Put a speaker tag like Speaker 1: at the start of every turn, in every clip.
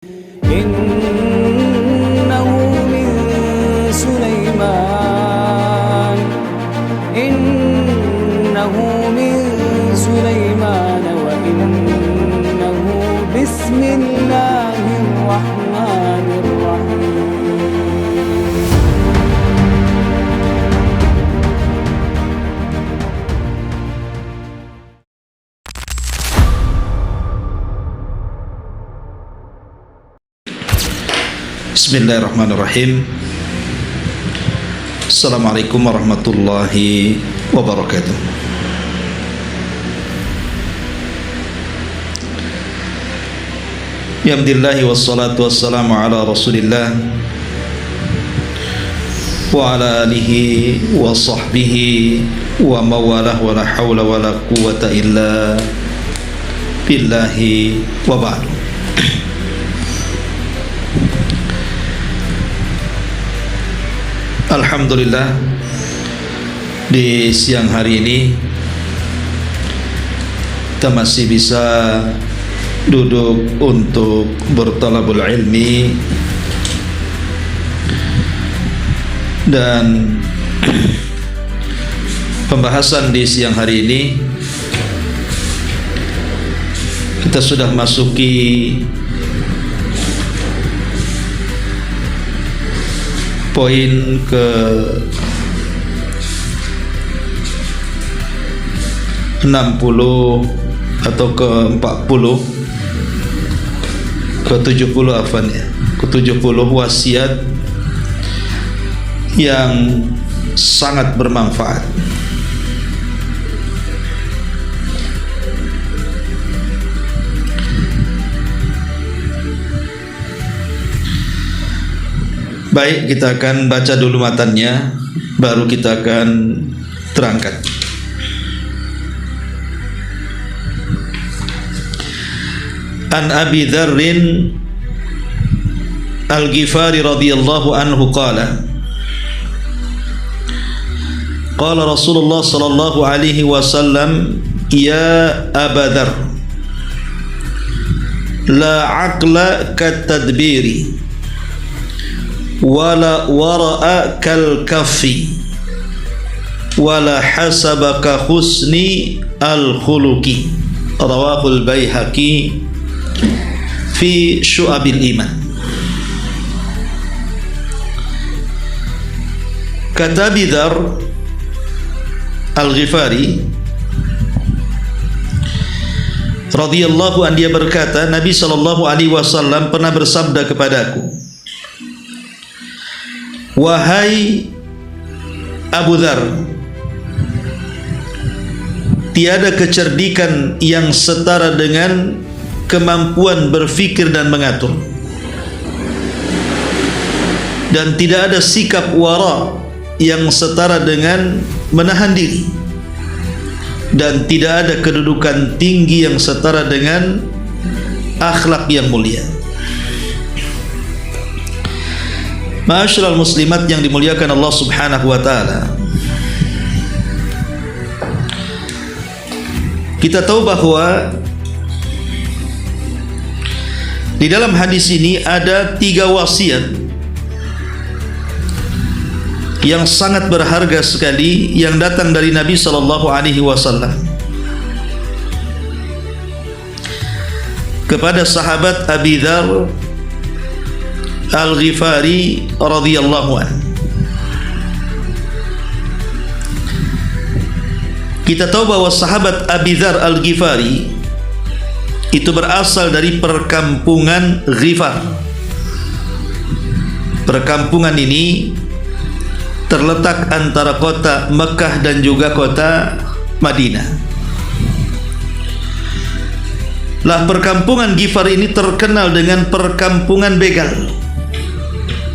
Speaker 1: Innahu min Sulaiman Innahu min Sulaiman wa innahu bismillahirrahmanirrahim.
Speaker 2: Bismillahirrahmanirrahim. Assalamualaikum warahmatullahi wabarakatuh. Bihamdillahi wassalatu wassalamu ala rasulillah wa ala alihi wa sahbihi wa mawalah wa la hawla wa la quwwata illa billahi wa ba'du. Alhamdulillah, di siang hari ini kita masih bisa duduk untuk bertalabul ilmi, dan pembahasan di siang hari ini kita sudah masuki poin ke 60 atau ke 40 ke 70 afan ya, ke 70 wasiat yang sangat bermanfaat. Baik, kita akan baca dulu matannya, baru kita akan terangkan. An Abi Dzarrin Al-Ghifari radhiyallahu anhu qala qala Rasulullah sallallahu alaihi wasallam, ya Aba Dzar, la aqla kat-tadbiri wala wara'a kal kaffi wala hasabaka husni al khuluqi, rawahul Baihaqi fi Syu'abil Iman. Kata Abi Dzar Al-Ghifari radhiyallahu anhu, dia berkata, Nabi sallallahu alaihi wasallam pernah bersabda kepadaku, wahai Abu Dzar, tiada kecerdikan yang setara dengan kemampuan berfikir dan mengatur, dan tidak ada sikap wara yang setara dengan menahan diri, dan tidak ada kedudukan tinggi yang setara dengan akhlak yang mulia. Ma'asyiral muslimat yang dimuliakan Allah Subhanahu wa taala, kita tahu bahwa di dalam hadis ini ada 3 wasiat yang sangat berharga sekali yang datang dari Nabi sallallahu alaihi wasallam kepada sahabat Abi Dzar Al-Ghifari radhiyallahu anhu. Kita tahu bahwa sahabat Abi Dzar Al-Ghifari itu berasal dari perkampungan Ghifar. Perkampungan ini terletak antara kota Mekah dan juga kota Madinah. Lah, perkampungan Ghifar ini terkenal dengan perkampungan begal,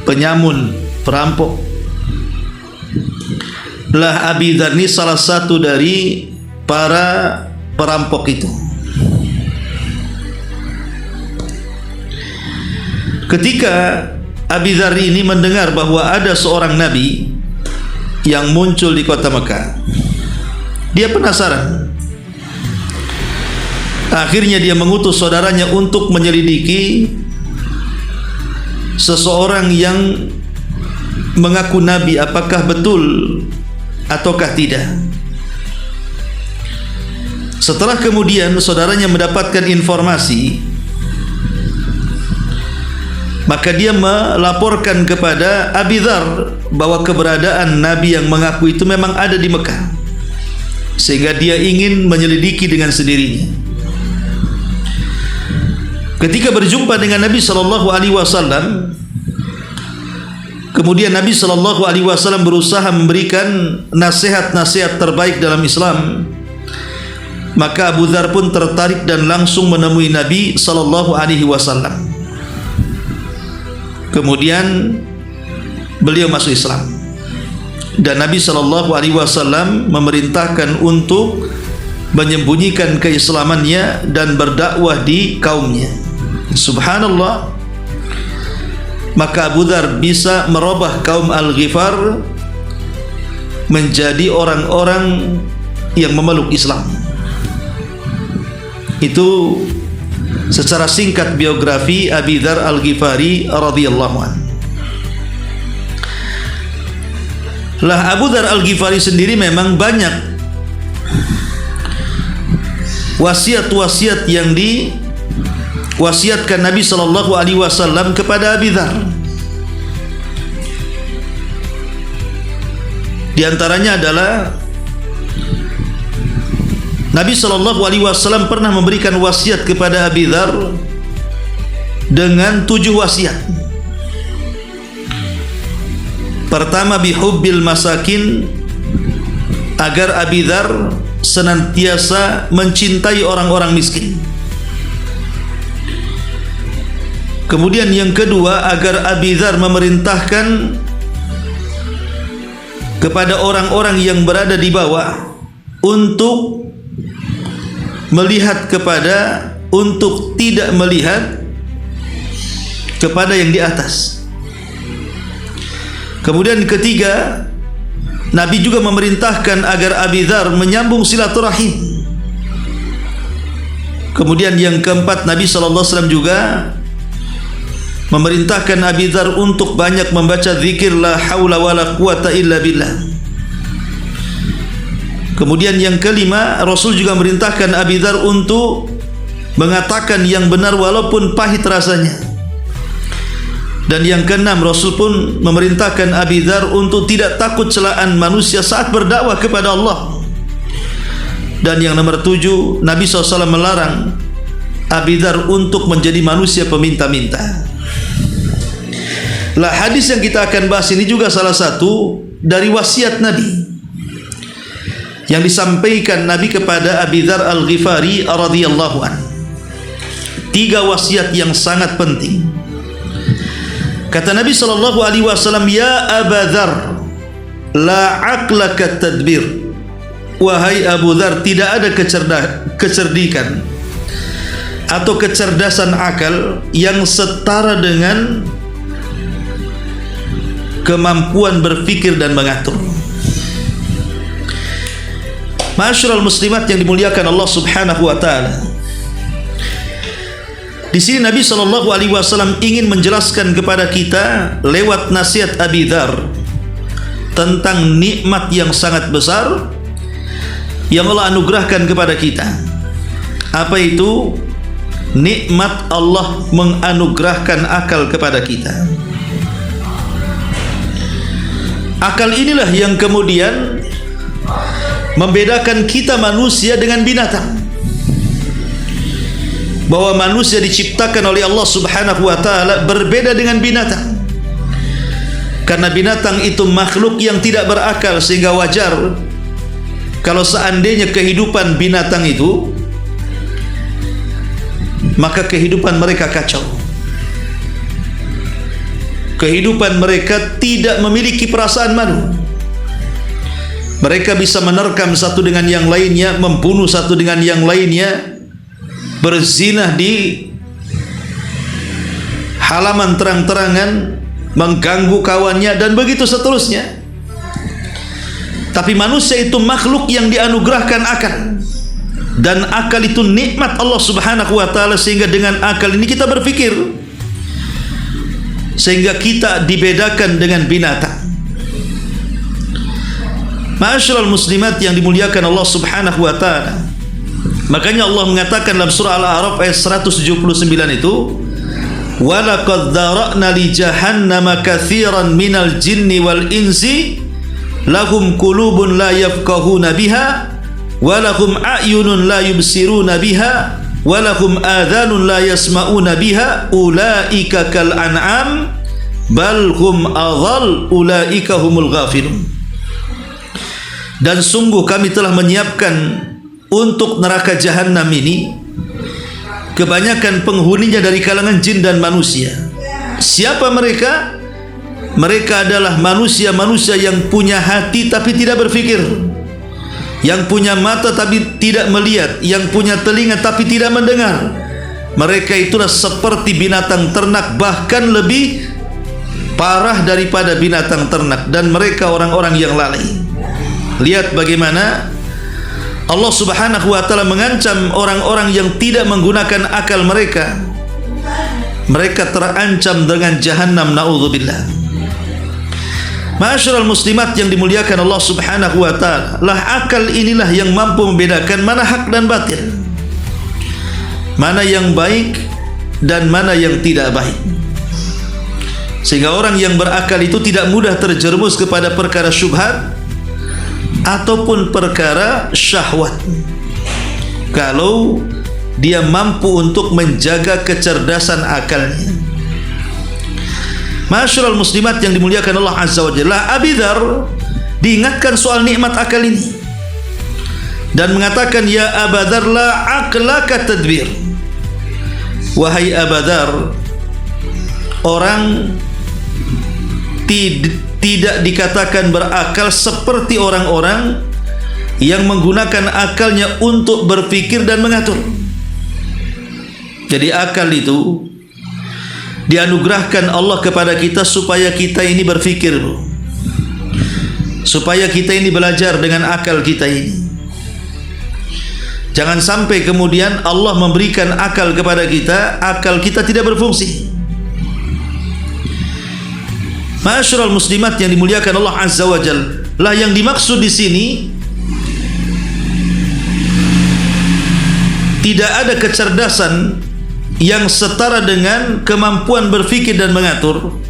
Speaker 2: penyamun, perampok. Lah, Abi Dzar ini salah satu dari para perampok itu. Ketika Abi Dzar ini mendengar bahwa ada seorang nabi yang muncul di kota Mekah, dia penasaran. Akhirnya dia mengutus saudaranya untuk menyelidiki seseorang yang mengaku nabi apakah betul ataukah tidak. Setelah kemudian saudaranya mendapatkan informasi, maka dia melaporkan kepada Abi Dzar bahwa keberadaan nabi yang mengaku itu memang ada di Mekah, sehingga dia ingin menyelidiki dengan sendirinya. Ketika berjumpa dengan Nabi sallallahu alaihi wasallam, kemudian Nabi sallallahu alaihi wasallam berusaha memberikan nasihat-nasihat terbaik dalam Islam, maka Abu Dzar pun tertarik dan langsung menemui Nabi sallallahu alaihi wasallam. Kemudian beliau masuk Islam, dan Nabi sallallahu alaihi wasallam memerintahkan untuk menyembunyikan keislamannya dan berdakwah di kaumnya. Subhanallah. Maka Abu Dzar bisa merubah kaum Al-Ghifar menjadi orang-orang yang memeluk Islam. Itu secara singkat biografi Abi Dzar Al-Ghifari radhiyallahu anhu. Lah Abu Dzar Al-Ghifari sendiri memang banyak wasiat-wasiat yang diwasiatkan Nabi sallallahu alaihi wasallam kepada Abi Dzar. Di antaranya adalah Nabi sallallahu alaihi wasallam pernah memberikan wasiat kepada Abi Dzar dengan 7 wasiat. Pertama, bihubbil masakin, agar Abi Dzar senantiasa mencintai orang-orang miskin. Kemudian yang kedua, agar Abi Dzar memerintahkan kepada orang-orang yang berada di bawah untuk untuk tidak melihat kepada yang di atas. Kemudian ketiga, Nabi juga memerintahkan agar Abi Dzar menyambung silaturahim. Kemudian yang keempat, Nabi SAW juga memerintahkan Abi Dzar untuk banyak membaca zikir la haula wala quwata illa billah. Kemudian yang kelima, Rasul juga memerintahkan Abi Dzar untuk mengatakan yang benar walaupun pahit rasanya. Dan yang keenam, Rasul pun memerintahkan Abi Dzar untuk tidak takut celaan manusia saat berdakwah kepada Allah. Dan yang nomor 7, Nabi SAW melarang Abi Dzar untuk menjadi manusia peminta-minta. Lah hadis yang kita akan bahas ini juga salah satu dari wasiat Nabi yang disampaikan Nabi kepada Abi Dzar Al-Ghifari radhiyallahu anhu. 3 wasiat yang sangat penting. Kata Nabi sallallahu alaihi wasallam, "Ya Abu Dzar, la aqlaka tadbir." Wahai Abu Dzar, tidak ada kecerdikan atau kecerdasan akal yang setara dengan kemampuan berpikir dan mengatur. Ma'asyiral muslimat yang dimuliakan Allah Subhanahu wa taala. Di sini Nabi sallallahu alaihi wasallam ingin menjelaskan kepada kita lewat nasihat Abi Dzar tentang nikmat yang sangat besar yang Allah anugerahkan kepada kita. Apa itu? Nikmat Allah menganugerahkan akal kepada kita. Akal inilah yang kemudian membedakan kita manusia dengan binatang. Bahwa manusia diciptakan oleh Allah Subhanahu wa taala berbeda dengan binatang. Karena binatang itu makhluk yang tidak berakal, sehingga wajar kalau seandainya kehidupan binatang itu, maka kehidupan mereka kacau. Kehidupan mereka tidak memiliki perasaan malu. Mereka bisa menerkam satu dengan yang lainnya, membunuh satu dengan yang lainnya, berzinah di halaman terang-terangan, mengganggu kawannya, dan begitu seterusnya. Tapi manusia itu makhluk yang dianugerahkan akal, dan akal itu nikmat Allah Subhanahu wa taala, sehingga dengan akal ini kita berpikir. sehingga kita dibedakan dengan binatang. Ma'asyiral muslimat yang dimuliakan Allah Subhanahu wa taala. Makanya Allah mengatakan dalam surah Al-A'raf ayat 179 itu, "Wa laqad dzara'na li jahannama katsiran minal jinni wal insi lahum qulubun la yafqahuna biha wa lahum a'yunun la yubsiruna biha wa lahum adhanun la yasma'una biha ulaika kal an'am bal hum adhal ulaika humul ghafilun." Dan sungguh kami telah menyiapkan untuk neraka jahanam ini kebanyakan penghuninya dari kalangan jin dan manusia. Siapa mereka? Mereka adalah manusia-manusia yang punya hati tapi tidak berfikir, yang punya mata tapi tidak melihat, yang punya telinga tapi tidak mendengar. Mereka itulah seperti binatang ternak, bahkan lebih parah daripada binatang ternak, dan mereka orang-orang yang lalai. Lihat bagaimana Allah Subhanahu wa taala mengancam orang-orang yang tidak menggunakan akal mereka. Mereka terancam dengan jahanam, naudzubillah. Ma'asyiral muslimat yang dimuliakan Allah Subhanahu wa taala, lah akal inilah yang mampu membedakan mana hak dan batil, mana yang baik dan mana yang tidak baik, sehingga orang yang berakal itu tidak mudah terjerumus kepada perkara syubhat ataupun perkara syahwat kalau dia mampu untuk menjaga kecerdasan akalnya. Ma'asyiral muslimat yang dimuliakan Allah Azza wa Jalla, Abi Dzar diingatkan soal nikmat akal ini dan mengatakan, "Ya Aba Dzar, la aqlaka tadbir." Wahai Aba Dzar, orang tidak dikatakan berakal seperti orang-orang yang menggunakan akalnya untuk berpikir dan mengatur. Jadi akal itu dianugerahkan Allah kepada kita supaya kita ini berpikir, supaya kita ini belajar dengan akal kita ini. Jangan sampai kemudian Allah memberikan akal kepada kita, akal kita tidak berfungsi. Ma'asyiral muslimat yang dimuliakan Allah Azza wa Jalla, lah yang dimaksud di sini tidak ada kecerdasan yang setara dengan kemampuan berfikir dan mengatur.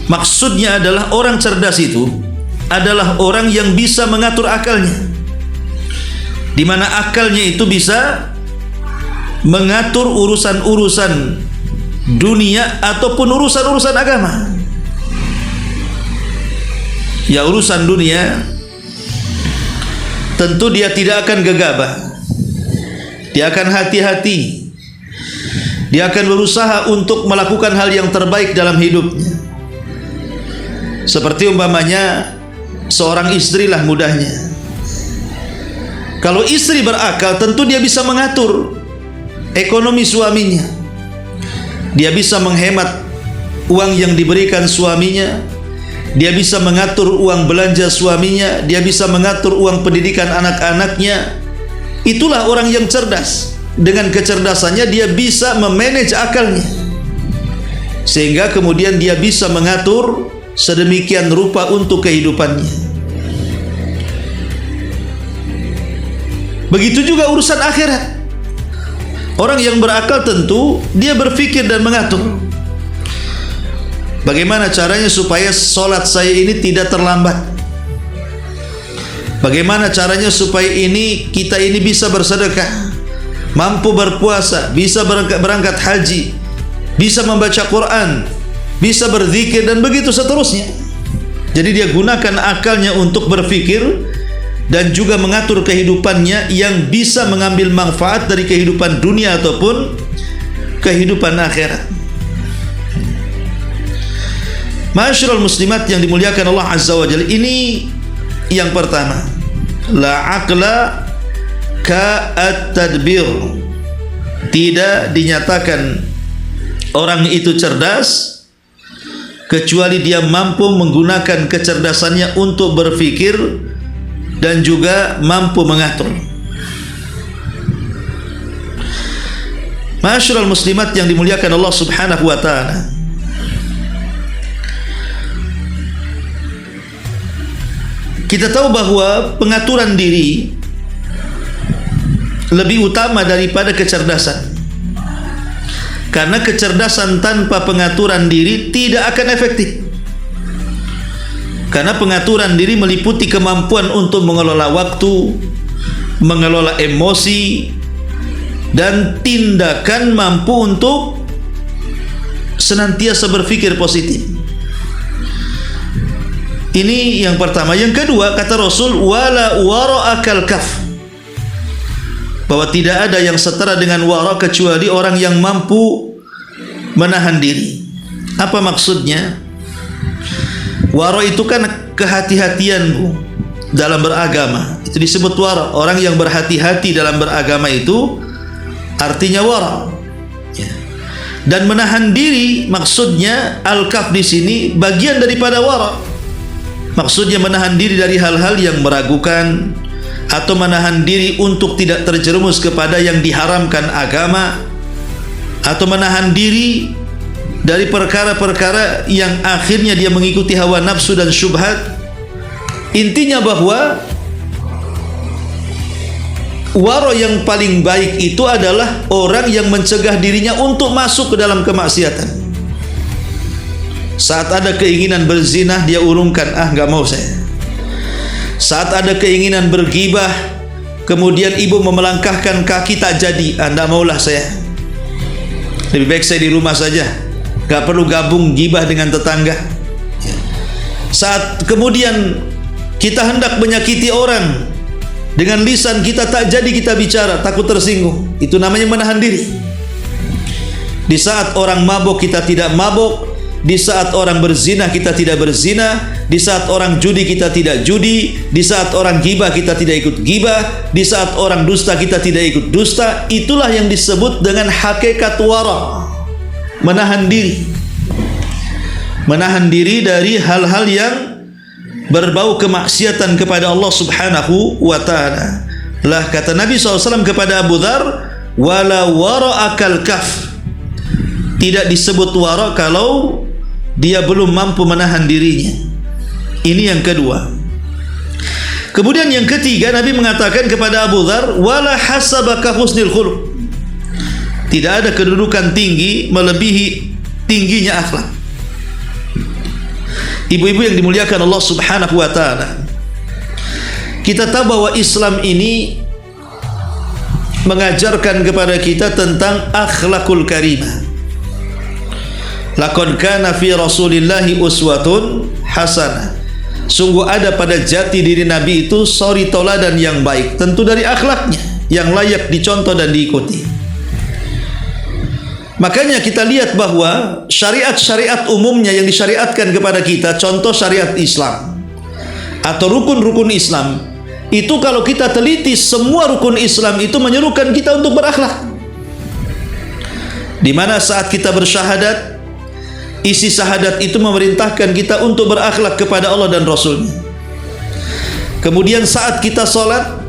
Speaker 2: Maksudnya adalah orang cerdas itu adalah orang yang bisa mengatur akalnya, di mana akalnya itu bisa mengatur urusan-urusan dunia ataupun urusan-urusan agama. Ya, urusan dunia tentu dia tidak akan gegabah, dia akan hati-hati, dia akan berusaha untuk melakukan hal yang terbaik dalam hidupnya. Seperti umpamanya seorang istri lah mudahnya, kalau istri berakal tentu dia bisa mengatur ekonomi suaminya, dia bisa menghemat uang yang diberikan suaminya, dia bisa mengatur uang belanja suaminya, dia bisa mengatur uang pendidikan anak-anaknya. Itulah orang yang cerdas. Dengan kecerdasannya dia bisa memanage akalnya, sehingga kemudian dia bisa mengatur sedemikian rupa untuk kehidupannya. Begitu juga urusan akhirat. Orang yang berakal tentu dia berpikir dan mengatur. Bagaimana caranya supaya sholat saya ini tidak terlambat? Bagaimana caranya supaya kita ini bisa bersedekah, mampu berpuasa, bisa berangkat haji, bisa membaca Quran, bisa berzikir, dan begitu seterusnya. Jadi dia gunakan akalnya untuk berpikir dan juga mengatur kehidupannya yang bisa mengambil manfaat dari kehidupan dunia ataupun kehidupan akhirat. Ma'asyiral muslimat yang dimuliakan Allah Azza wa Jalla, ini yang pertama, la aqla ka at-tadbir. Tidak dinyatakan orang itu cerdas kecuali dia mampu menggunakan kecerdasannya untuk berpikir dan juga mampu mengatur. Ma'asyiral muslimat yang dimuliakan Allah Subhanahu wa taala, Kita tahu bahwa pengaturan diri lebih utama daripada kecerdasan. Karena kecerdasan tanpa pengaturan diri tidak akan efektif. Karena pengaturan diri meliputi kemampuan untuk mengelola waktu, mengelola emosi, dan tindakan mampu untuk senantiasa berpikir positif. Ini yang pertama. Yang kedua, kata Rasul, wala wara'akal kaf, bahwa tidak ada yang setara dengan wara kecuali orang yang mampu menahan diri. Apa maksudnya? Wara itu kan kehati-hatian dalam beragama. Itu disebut wara. Orang yang berhati-hati dalam beragama itu artinya wara. Dan menahan diri maksudnya al-kaf di sini bagian daripada wara. Maksudnya menahan diri dari hal-hal yang meragukan, atau menahan diri untuk tidak terjerumus kepada yang diharamkan agama, atau menahan diri dari perkara-perkara yang akhirnya dia mengikuti hawa nafsu dan syubhat. Intinya bahwa waro yang paling baik itu adalah orang yang mencegah dirinya untuk masuk ke dalam kemaksiatan. Saat ada keinginan berzina, dia urungkan, nggak mau saya. Saat ada keinginan bergibah, kemudian ibu memelangkahkan kaki, tak jadi, nggak maulah saya. Lebih baik saya di rumah saja, gak perlu gabung gibah dengan tetangga. Saat kemudian kita hendak menyakiti orang, dengan lisan kita tak jadi kita bicara, takut tersinggung. Itu namanya menahan diri. Di saat orang mabuk kita tidak mabuk, di saat orang berzina kita tidak berzina, di saat orang judi kita tidak judi, di saat orang gibah kita tidak ikut gibah, di saat orang dusta kita tidak ikut dusta. Itulah yang disebut dengan hakikat wara, menahan diri. Menahan diri dari hal-hal yang berbau kemaksiatan kepada Allah Subhanahu wa ta'ala. Lah kata Nabi SAW kepada Abu Dzar, wala wara'akal kaf, tidak disebut wara kalau dia belum mampu menahan dirinya. Ini yang kedua. Kemudian yang ketiga, Nabi mengatakan kepada Abu Dzar, wala hasabaka husnil khuluq, tidak ada kedudukan tinggi melebihi tingginya akhlak. Ibu-ibu yang dimuliakan Allah Subhanahu wa ta'ala, kita tahu bahwa Islam ini mengajarkan kepada kita tentang akhlakul karimah. Laqad kana fi Rasulillahi uswatun hasanah. Sungguh ada pada jati diri Nabi itu suri tauladan yang baik, tentu dari akhlaknya yang layak dicontoh dan diikuti. Makanya kita lihat bahwa syariat-syariat umumnya yang disyariatkan kepada kita, contoh syariat Islam atau rukun-rukun Islam, itu kalau kita teliti, semua rukun Islam itu menyerukan kita untuk berakhlak. Di mana saat kita bersyahadat, isi syahadat itu memerintahkan kita untuk berakhlak kepada Allah dan Rasul-Nya. Kemudian saat kita sholat,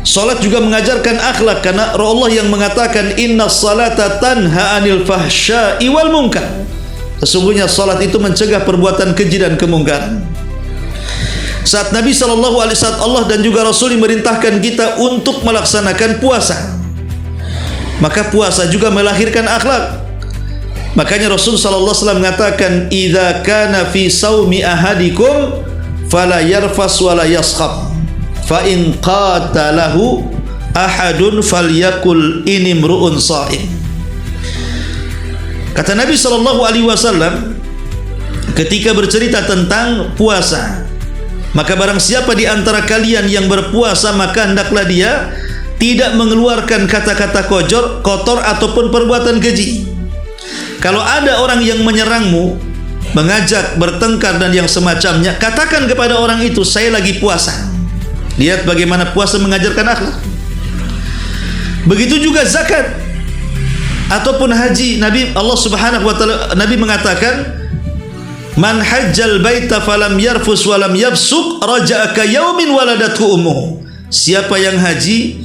Speaker 2: salat juga mengajarkan akhlak, karena Allah yang mengatakan innas salata tanha anil fahsya'i wal munkar. Sesungguhnya salat itu mencegah perbuatan keji dan kemungkaran. Saat Nabi SAW, Allah dan juga Rasul memerintahkan kita untuk melaksanakan puasa, maka puasa juga melahirkan akhlak. Makanya Rasul SAW mengatakan, idza kana fi saumi ahadikum fala yarfas wala yaskhab, fa in qatalahu ahadun falyakul inimru'un sha'im. Kata Nabi SAW ketika bercerita tentang puasa, maka barang siapa di antara kalian yang berpuasa, maka hendaklah dia tidak mengeluarkan kata-kata kotor ataupun perbuatan keji. Kalau ada orang yang menyerangmu, mengajak bertengkar dan yang semacamnya, katakan kepada orang itu, saya lagi puasa. Lihat bagaimana puasa mengajarkan akhlak. Begitu juga zakat ataupun haji. Allah Subhanahu wa ta'ala, Nabi mengatakan, man hajjal baita falam yarfus walam yafsuk raja'a ka yaumin waladathu ummuh. Siapa yang haji,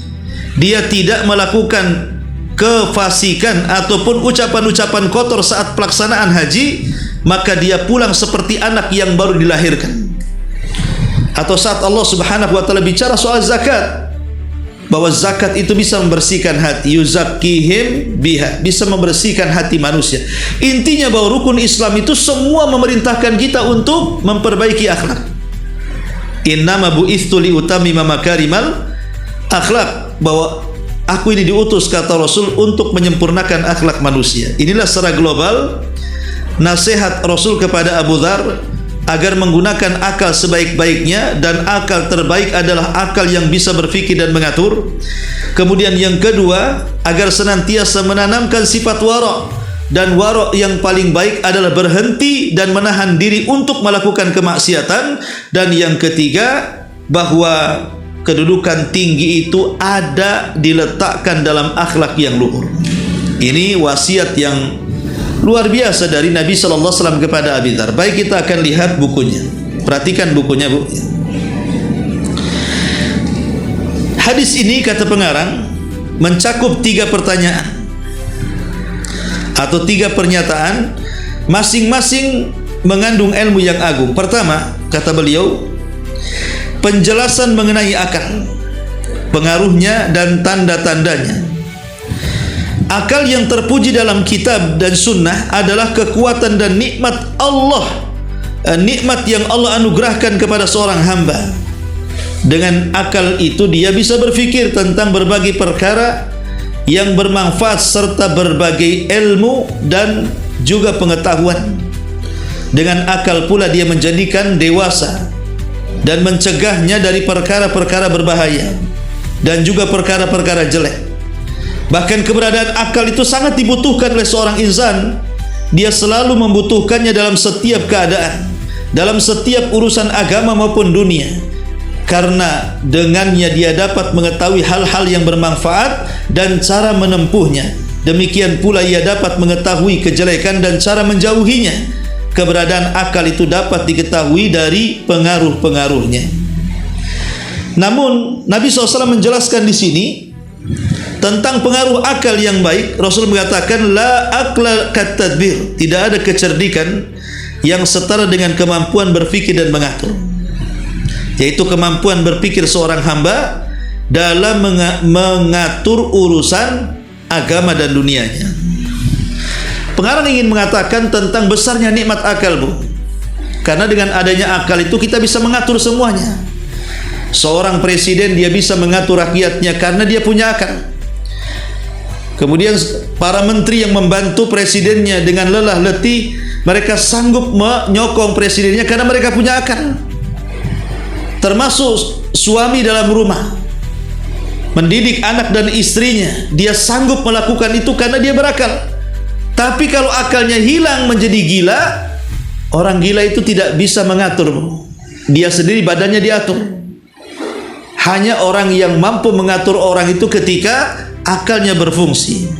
Speaker 2: dia tidak melakukan kefasikan ataupun ucapan-ucapan kotor saat pelaksanaan haji, maka dia pulang seperti anak yang baru dilahirkan. Atau saat Allah Subhanahu wa taala bicara soal zakat, bahwa zakat itu bisa membersihkan hati, yuzakkihim biha, bisa membersihkan hati manusia. Intinya bahwa rukun Islam itu semua memerintahkan kita untuk memperbaiki akhlak. Innama bu'itsu liutammima makarimal akhlak, bahwa aku ini diutus kata Rasul untuk menyempurnakan akhlak manusia. Inilah secara global nasihat Rasul kepada Abu Dzar agar menggunakan akal sebaik-baiknya, dan akal terbaik adalah akal yang bisa berfikir dan mengatur. Kemudian yang kedua, agar senantiasa menanamkan sifat wara', dan wara' yang paling baik adalah berhenti dan menahan diri untuk melakukan kemaksiatan. Dan yang ketiga, bahwa kedudukan tinggi itu diletakkan dalam akhlak yang luhur. Ini wasiat yang luar biasa dari Nabi sallallahu alaihi wasallam kepada Abi Dzar. Baik, kita akan lihat bukunya. Perhatikan bukunya, Bu. Hadis ini, kata pengarang, mencakup 3 pertanyaan atau 3 pernyataan, masing-masing mengandung ilmu yang agung. Pertama, kata beliau, penjelasan mengenai akal, pengaruhnya dan tanda-tandanya. Akal yang terpuji dalam kitab dan sunnah adalah kekuatan dan nikmat Allah, nikmat yang Allah anugerahkan kepada seorang hamba. Dengan akal itu dia bisa berfikir tentang berbagai perkara yang bermanfaat serta berbagai ilmu dan juga pengetahuan. Dengan akal pula dia menjadikan dewasa dan mencegahnya dari perkara-perkara berbahaya dan juga perkara-perkara jelek. Bahkan keberadaan akal itu sangat dibutuhkan oleh seorang insan. Dia selalu membutuhkannya dalam setiap keadaan, dalam setiap urusan agama maupun dunia, karena dengannya dia dapat mengetahui hal-hal yang bermanfaat dan cara menempuhnya. Demikian pula ia dapat mengetahui kejelekan dan cara menjauhinya. Keberadaan akal itu dapat diketahui dari pengaruh-pengaruhnya. Namun Nabi SAW menjelaskan di sini tentang pengaruh akal yang baik. Rasul mengatakan, la aqla kat-tadbir, tidak ada kecerdikan yang setara dengan kemampuan berfikir dan mengatur, yaitu kemampuan berfikir seorang hamba dalam mengatur urusan agama dan dunianya. Pengarang ingin mengatakan tentang besarnya nikmat akal, Bu, karena dengan adanya akal itu kita bisa mengatur semuanya. Seorang presiden dia bisa mengatur rakyatnya karena dia punya akal. Kemudian para menteri yang membantu presidennya dengan lelah letih, mereka sanggup menyokong presidennya karena mereka punya akal. Termasuk suami dalam rumah, mendidik anak dan istrinya, dia sanggup melakukan itu karena dia berakal. Tapi kalau akalnya hilang menjadi gila, orang gila itu tidak bisa mengatur. Dia sendiri badannya diatur. Hanya orang yang mampu mengatur orang itu ketika akalnya berfungsi.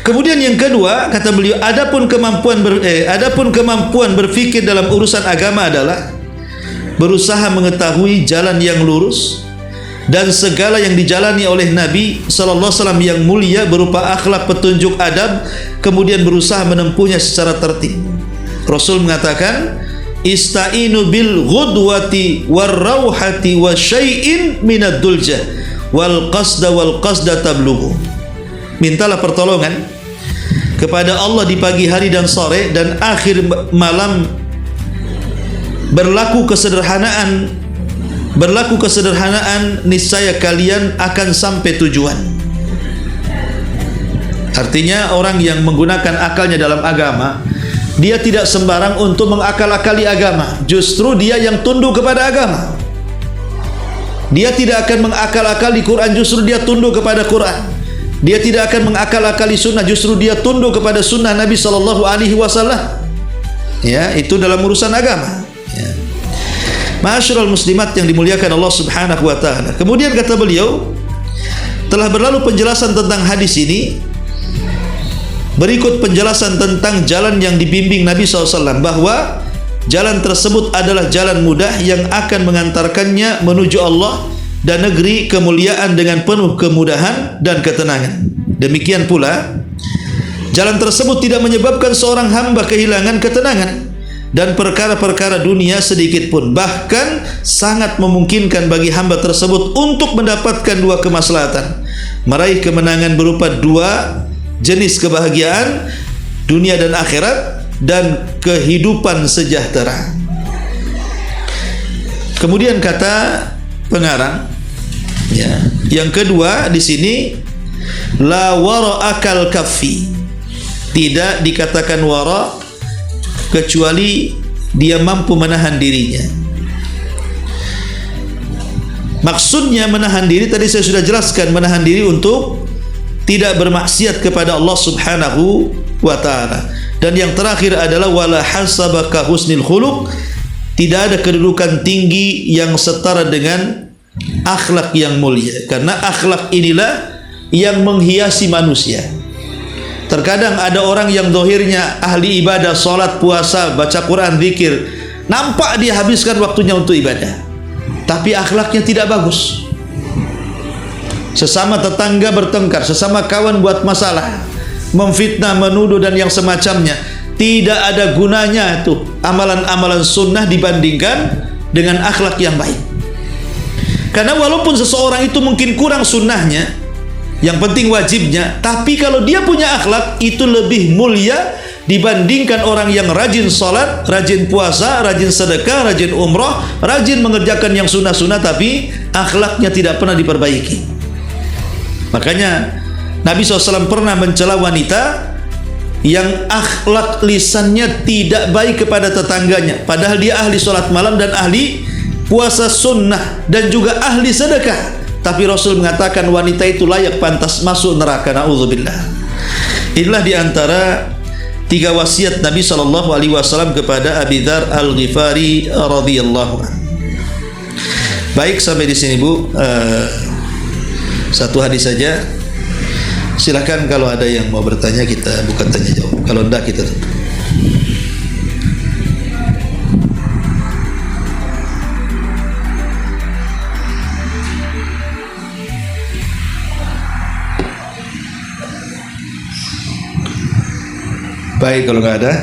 Speaker 2: Kemudian yang kedua, kata beliau, adapun kemampuan berfikir dalam urusan agama adalah berusaha mengetahui jalan yang lurus dan segala yang dijalani oleh Nabi sallallahu alaihi wasallam yang mulia berupa akhlak, petunjuk, adab, kemudian berusaha menempuhnya secara tertib. Rasul mengatakan, ista'inu bil ghudwati war rauhati wa syai'in minad duljah wal qasda tablughu. Mintalah pertolongan kepada Allah di pagi hari dan sore dan akhir malam. Berlaku kesederhanaan, niscaya kalian akan sampai tujuan. Artinya orang yang menggunakan akalnya dalam agama, dia tidak sembarang untuk mengakal-akali agama. Justru dia yang tunduk kepada agama. Dia tidak akan mengakal-akali Quran, justru dia tunduk kepada Quran. Dia tidak akan mengakal-akali sunnah, justru dia tunduk kepada sunnah Nabi sallallahu alaihi wasallam. Ya, itu dalam urusan agama. Ya. Ma'asyiral muslimat yang dimuliakan Allah Subhanahu wa taala. Kemudian kata beliau, telah berlalu penjelasan tentang hadis ini. Berikut penjelasan tentang jalan yang dibimbing Nabi SAW, bahwa jalan tersebut adalah jalan mudah yang akan mengantarkannya menuju Allah dan negeri kemuliaan dengan penuh kemudahan dan ketenangan. Demikian pula jalan tersebut tidak menyebabkan seorang hamba kehilangan ketenangan, dan perkara-perkara dunia sedikit pun. Bahkan sangat memungkinkan bagi hamba tersebut untuk mendapatkan dua kemaslahatan, meraih kemenangan berupa dua jenis kebahagiaan, dunia dan akhirat, dan kehidupan sejahtera. Kemudian kata pengarang, ya, yang kedua di sini, la wara akal kaffi, tidak dikatakan wara kecuali dia mampu menahan dirinya. Maksudnya menahan diri tadi saya sudah jelaskan, menahan diri untuk tidak bermaksiat kepada Allah Subhanahu wa ta'ala. Dan yang terakhir adalah wala hasabaka husnil khuluq, tidak ada kedudukan tinggi yang setara dengan akhlak yang mulia, karena akhlak inilah yang menghiasi manusia. Terkadang ada orang yang dohirnya ahli ibadah, sholat, puasa, baca Quran, zikir, nampak dia habiskan waktunya untuk ibadah, tapi akhlaknya tidak bagus. Sesama tetangga bertengkar, sesama kawan buat masalah, memfitnah, menuduh dan yang semacamnya. Tidak ada gunanya itu amalan-amalan sunnah dibandingkan dengan akhlak yang baik. Karena walaupun seseorang itu mungkin kurang sunnahnya, yang penting wajibnya, tapi kalau dia punya akhlak itu lebih mulia dibandingkan orang yang rajin sholat, rajin puasa, rajin sedekah, rajin umrah, rajin mengerjakan yang sunnah-sunnah tapi akhlaknya tidak pernah diperbaiki. Makanya Nabi SAW pernah mencela wanita yang akhlak lisannya tidak baik kepada tetangganya, padahal dia ahli sholat malam dan ahli puasa sunnah dan juga ahli sedekah. Tapi Rasul mengatakan wanita itu layak pantas masuk neraka. Na'udzubillah. Inilah diantara 3 wasiat Nabi SAW kepada Abi Dzar Al-Ghifari radhiyallahu anhu. Baik, sampai di sini Bu. Satu hadis saja. Silakan kalau ada yang mau bertanya kita bukan tanya jawab. Kalau enggak kita tutup. Baik, kalau nggak ada,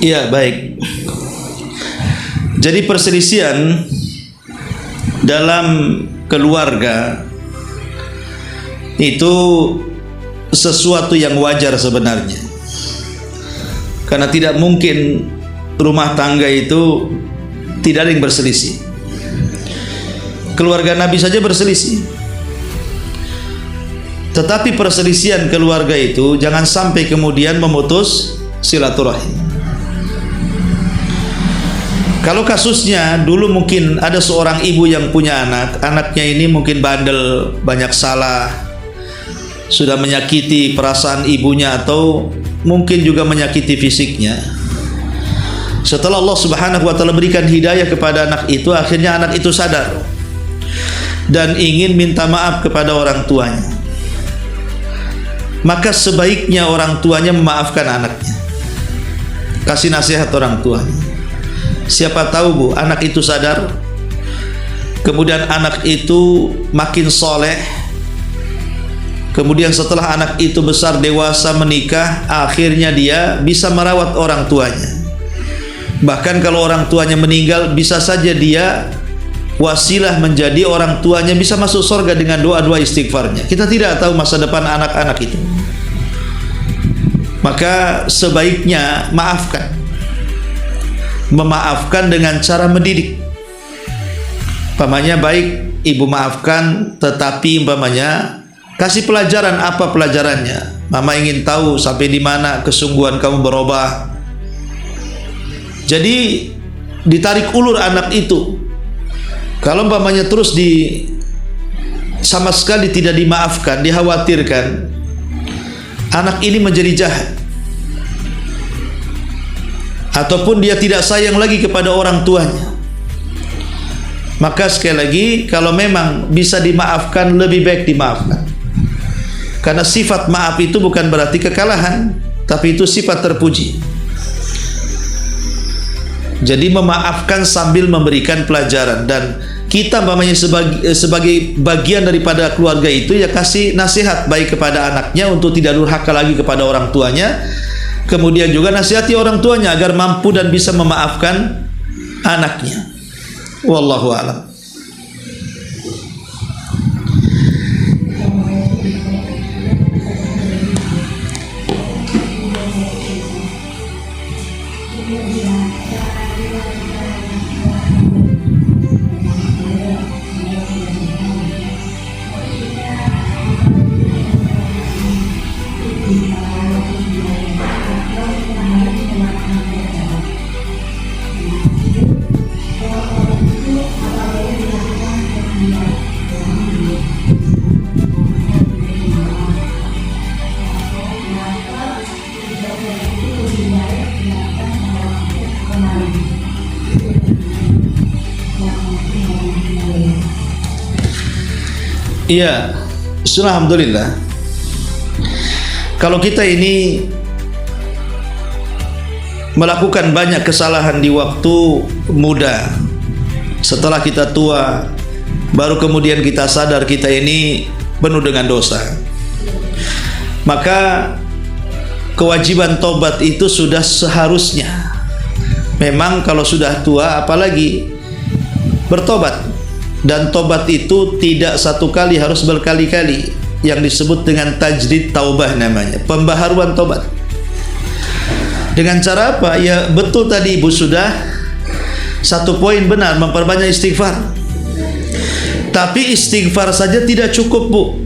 Speaker 2: iya, baik. Jadi perselisihan dalam keluarga itu sesuatu yang wajar sebenarnya, karena tidak mungkin rumah tangga itu tidak ada yang berselisih. Keluarga Nabi saja berselisih. Tetapi perselisihan keluarga itu jangan sampai kemudian memutus silaturahim. Kalau kasusnya dulu mungkin ada seorang ibu yang punya anak, anaknya ini mungkin bandel, banyak salah, sudah menyakiti perasaan ibunya atau mungkin juga menyakiti fisiknya. Setelah Allah Subhanahu wa ta'ala berikan hidayah kepada anak itu, akhirnya anak itu sadar dan ingin minta maaf kepada orang tuanya. Maka sebaiknya orang tuanya memaafkan anaknya, kasih nasihat orang tuanya. Siapa tahu Bu, anak itu sadar, kemudian anak itu makin soleh, kemudian setelah anak itu besar, dewasa, menikah, akhirnya dia bisa merawat orang tuanya. Bahkan kalau orang tuanya meninggal, bisa saja dia wasilah menjadi orang tuanya bisa masuk surga dengan doa-doa istighfarnya. Kita tidak tahu masa depan anak-anak itu. Maka sebaiknya maafkan. Memaafkan dengan cara mendidik. Umpamanya baik ibu maafkan, tetapi umpamanya Kasih pelajaran. Apa pelajarannya? Mama ingin tahu sampai di mana kesungguhan kamu berubah. Jadi ditarik ulur anak itu. Kalau umpamanya terus sama sekali tidak dimaafkan, dikhawatirkan, anak ini menjadi jahat, ataupun dia tidak sayang lagi kepada orang tuanya. Maka sekali lagi, kalau memang bisa dimaafkan, lebih baik dimaafkan. Karena sifat maaf itu bukan berarti kekalahan, tapi itu sifat terpuji. Jadi memaafkan sambil memberikan pelajaran. Dan kita umpamanya sebagai bagian daripada keluarga itu, ya kasih nasihat baik kepada anaknya untuk tidak durhaka lagi kepada orang tuanya. Kemudian juga nasihati orang tuanya agar mampu dan bisa memaafkan anaknya. Wallahu a'lam. Iya, alhamdulillah. Kalau kita ini melakukan banyak kesalahan di waktu muda, setelah kita tua, baru kemudian kita sadar kita ini penuh dengan dosa, maka kewajiban tobat itu sudah seharusnya. Memang kalau sudah tua, apalagi bertobat. Dan tobat itu tidak satu kali, harus berkali-kali, yang disebut dengan tajdid taubah namanya, pembaharuan tobat. Dengan cara apa? Ya betul tadi Ibu sudah satu poin benar, memperbanyak istighfar. Tapi istighfar saja tidak cukup, Bu.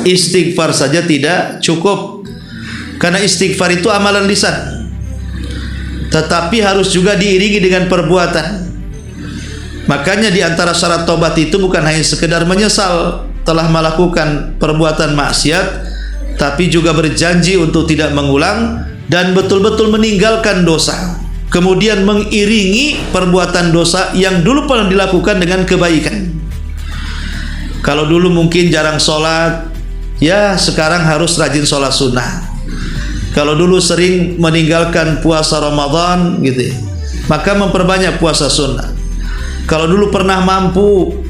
Speaker 2: Istighfar saja tidak cukup, karena istighfar itu amalan lisan, tetapi harus juga diiringi dengan perbuatan. Makanya di antara syarat tobat itu bukan hanya sekedar menyesal telah melakukan perbuatan maksiat, tapi juga berjanji untuk tidak mengulang dan betul-betul meninggalkan dosa. Kemudian mengiringi perbuatan dosa yang dulu pernah dilakukan dengan kebaikan. Kalau dulu mungkin jarang sholat, ya sekarang harus rajin sholat sunnah. Kalau dulu sering meninggalkan puasa Ramadan gitu ya, maka memperbanyak puasa sunnah. Kalau dulu pernah mampu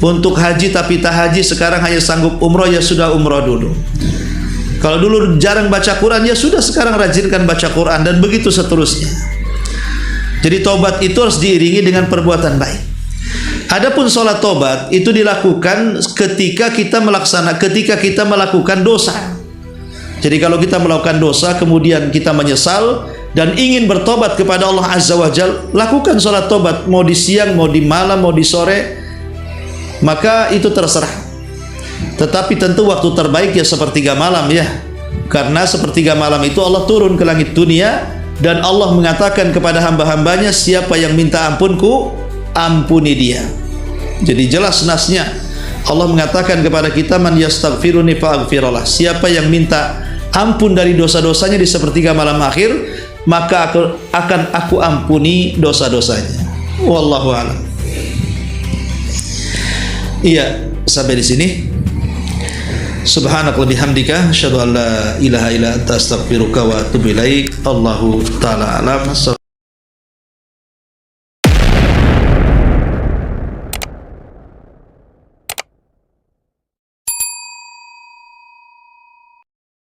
Speaker 2: untuk haji tapi tak haji, sekarang hanya sanggup umroh, ya sudah umroh dulu. Kalau dulu jarang baca Quran, ya sudah sekarang rajinkan baca Quran, dan begitu seterusnya. Jadi tobat itu harus diiringi dengan perbuatan baik. Adapun sholat tobat itu dilakukan ketika kita melakukan dosa. Jadi kalau kita melakukan dosa kemudian kita menyesal dan ingin bertobat kepada Allah Azza wa Jalla, lakukan sholat tobat, mau di siang, mau di malam, mau di sore, maka itu terserah. Tetapi tentu waktu terbaik ya sepertiga malam ya, karena sepertiga malam itu Allah turun ke langit dunia dan Allah mengatakan kepada hamba-hambanya, siapa yang minta ampunku, ampuni dia. Jadi jelas nasnya Allah mengatakan kepada kita, man yastaghfiruni fa'aghfirullah, siapa yang minta ampun dari dosa-dosanya di sepertiga malam akhir, maka akan aku ampuni dosa-dosanya. Wallahu a'lam. Iya, sampai di sini. Subhanaka wa bihamdika asyhadu an la ilaha illa anta astaghfiruka wa atubu ilaik. Allahu taala alam.